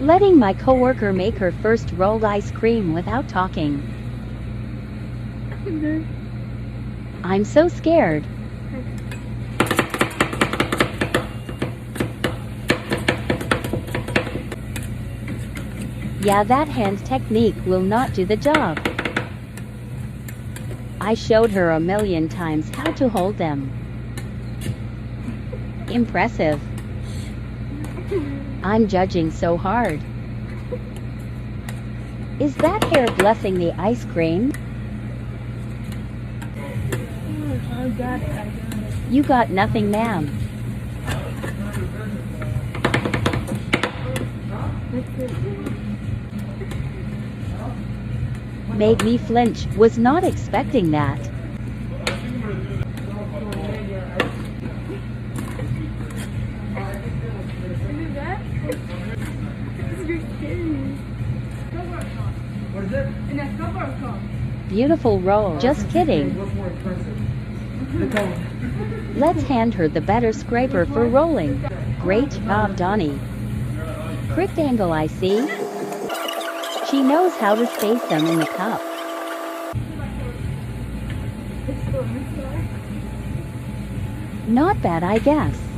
letting my coworker make her first rolled ice cream without talking. I'm so scared. Yeah, that hand technique will not do the job. I showed her a million times how to hold them. Impressive. I'm judging so hard. Is that hair blessing the ice cream? You got nothing, ma'am. Made me flinch, was not expecting that. Beautiful roll. Just kidding. Let's hand her the better scraper for rolling. Great job, Donnie. Correct angle, I see. She knows how to space them in the cup. Not bad, I guess.